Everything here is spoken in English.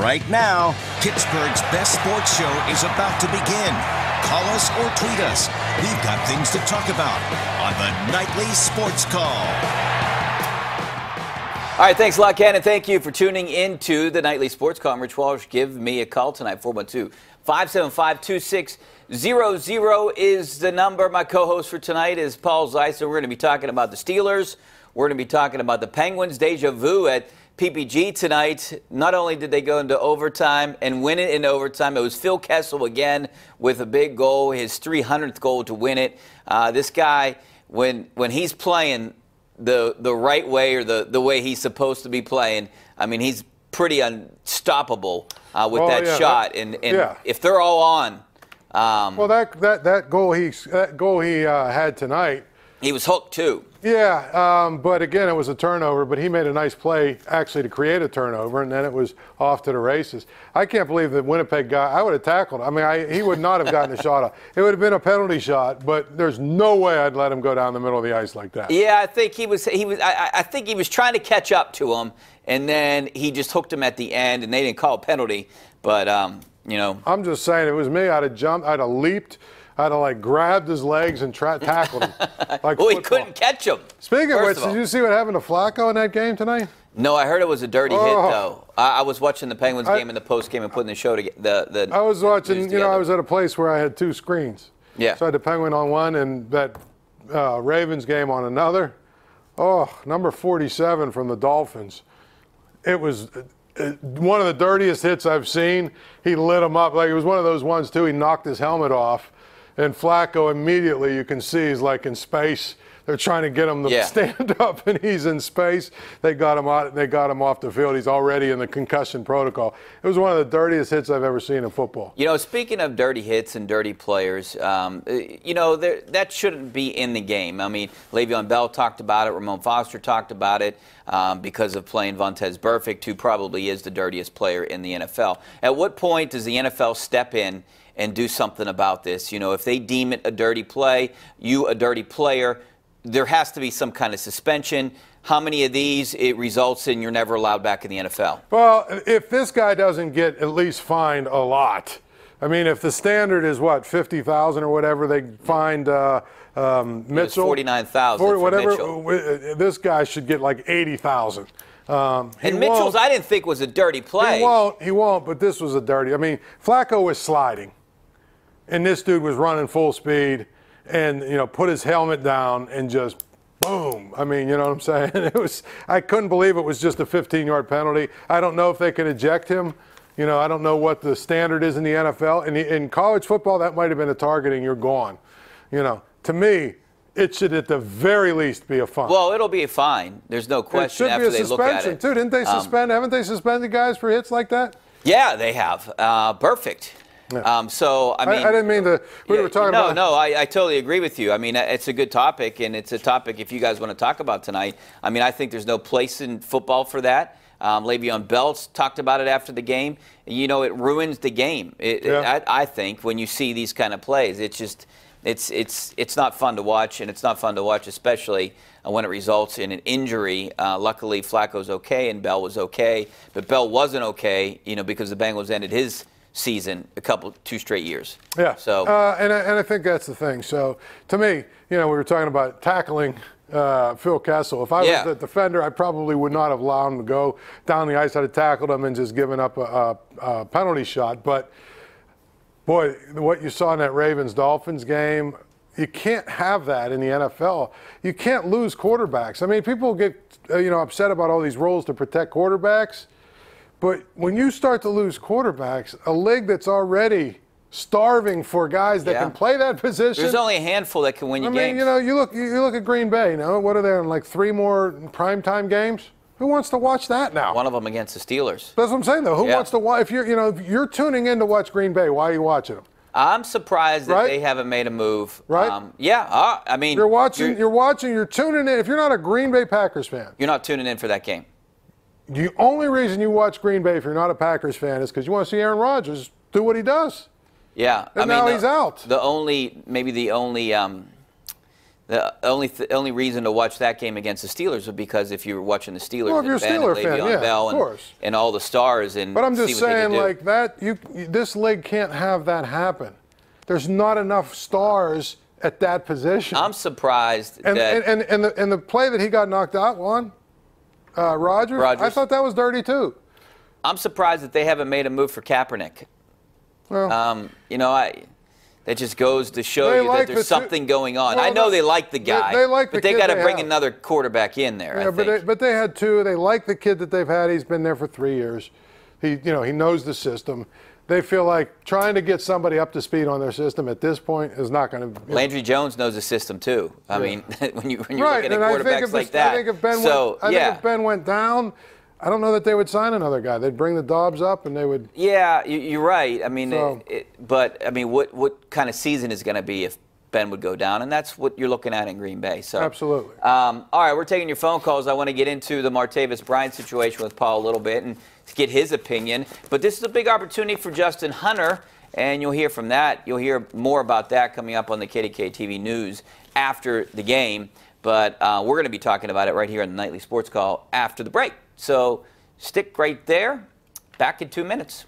Right now, Pittsburgh's best sports show is about to begin. Call us or tweet us. We've got things to talk about on the Nightly Sports Call. All right, thanks a lot, Ken, and thank you for tuning into the Nightly Sports Call. I'm Rich Walsh. Give me a call tonight, 412-575-2600 is the number. My co-host for tonight is Paul Zeise. We're going to be talking about the Steelers. We're going to be talking about the Penguins. Deja vu at PPG tonight. Not only did they go into overtime and win it in overtime, it was Phil Kessel again with a big goal, his 300th goal to win it. This guy, when he's playing the right way or the way he's supposed to be playing, I mean, he's pretty unstoppable with that shot. And if they're all on. Well, that goal he had tonight. He was hooked, too. Yeah, but again, it was a turnover, but he made a nice play actually to create a turnover, and then it was off to the races. I can't believe that Winnipeg guy, I would have tackled him. I mean, he would not have gotten a shot off. It would have been a penalty shot, but there's no way I'd let him go down the middle of the ice like that. Yeah, I think I think he was trying to catch up to him, and then he just hooked him at the end, and they didn't call a penalty, but, you know. I'm just saying, if it was me, I'd have jumped, I'd have leaped. I'd have, like, grabbed his legs and tackled him. Like well, he couldn't catch him. Speaking of which, did you see what happened to Flacco in that game tonight? No, I heard it was a dirty hit, though. I was watching the Penguins game and the post game and putting the show together. I was watching, you know, I was at a place where I had two screens. Yeah. So I had the Penguin on one and that Ravens game on another. Oh, number 47 from the Dolphins. It was one of the dirtiest hits I've seen. He lit him up. Like, it was one of those ones, too. He knocked his helmet off. And Flacco immediately, you can see, he's like in space. They're trying to get him to stand up, and he's in space. They got him out. They got him off the field. He's already in the concussion protocol. It was one of the dirtiest hits I've ever seen in football. You know, speaking of dirty hits and dirty players, you know, that shouldn't be in the game. I mean, Le'Veon Bell talked about it. Ramon Foster talked about it because of playing Vontaze Burfict, who probably is the dirtiest player in the NFL. At what point does the NFL step in and do something about this? You know, if they deem it a dirty play, you a dirty player, there has to be some kind of suspension. How many of these it results in you're never allowed back in the NFL? Well, if this guy doesn't get at least fined a lot, I mean, if the standard is what, 50,000 or whatever, they fined Mitchell, 49,000 whatever. Mitchell. This guy should get like 80,000. And Mitchell's, I didn't think was a dirty play. He won't. But this was a dirty. I mean, Flacco was sliding, and this dude was running full speed, and put his helmet down and just boom. I mean, you know what I'm saying? It was. I couldn't believe it was just a 15-yard penalty. I don't know if they can eject him. I don't know what the standard is in the NFL. In college football, that might have been a targeting. You're gone. To me, it should at the very least be a fine. Well, it'll be a fine. There's no question after they look at it. It should be a suspension, too. Didn't they suspend? Haven't they suspended guys for hits like that? Yeah, they have. Perfect. Yeah. So, I mean. I didn't mean to. We were talking about. No, I totally agree with you. I mean, it's a good topic, and it's a topic if you guys want to talk about tonight. I mean, I think there's no place in football for that. Le'Veon Bell talked about it after the game. It ruins the game. I think when you see these kind of plays, it's just. It's not fun to watch, and it's not fun to watch, especially when it results in an injury. Luckily, Flacco's okay, and Bell was okay, but Bell wasn't okay, because the Bengals ended his season 2 straight years. Yeah. So and I think that's the thing. So to me, we were talking about tackling Phil Kessel. If I was the defender, I probably would not have allowed him to go down the ice. I'd have tackled him and just given up a penalty shot, but. Boy, what you saw in that Ravens-Dolphins game, you can't have that in the NFL. You can't lose quarterbacks. I mean, people get upset about all these rules to protect quarterbacks, but when you start to lose quarterbacks, a league that's already starving for guys that can play that position. There's only a handful that can win you games. I mean, you look at Green Bay. What are they in, like 3 more primetime games? Who wants to watch that now? One of them against the Steelers. That's what I'm saying, though. Who wants to watch? If you're tuning in to watch Green Bay, why are you watching them? I'm surprised that they haven't made a move. Right? I mean, you're tuning in. If you're not a Green Bay Packers fan, you're not tuning in for that game. The only reason you watch Green Bay if you're not a Packers fan is because you want to see Aaron Rodgers do what he does. Yeah, and now he's out. The only The only reason to watch that game against the Steelers was because if you were watching the Steelers, well, if you're a Ben Steeler and fan, Le'Veon yeah, Bell of course. and all the stars, and but I'm just see what saying, they like that, this league can't have that happen. There's not enough stars at that position. I'm surprised and that the play that he got knocked out on, Rodgers, I thought that was dirty too. I'm surprised that they haven't made a move for Kaepernick. Well, you know, that just goes to show you that there's something going on. Well, I know they like the guy, but they got to bring another quarterback in there. Yeah, I think. But they had two. They like the kid that they've had. He's been there for 3 years. He knows the system. They feel like trying to get somebody up to speed on their system at this point is not going to. Landry Jones knows the system too. I mean, when you're right, looking at quarterbacks like that. I think if Ben went down, I don't know that they would sign another guy. They'd bring the Dobbs up, and they would. Yeah, you're right. I mean, but I mean, what kind of season is going to be if Ben would go down? And that's what you're looking at in Green Bay. So absolutely. All right, we're taking your phone calls. I want to get into the Martavis Bryant situation with Paul a little bit and get his opinion. But this is a big opportunity for Justin Hunter, and you'll hear from that. You'll hear more about that coming up on the KDKA-TV News after the game. But we're going to be talking about it right here on the Nightly Sports Call after the break. So stick right there. Back in 2 minutes.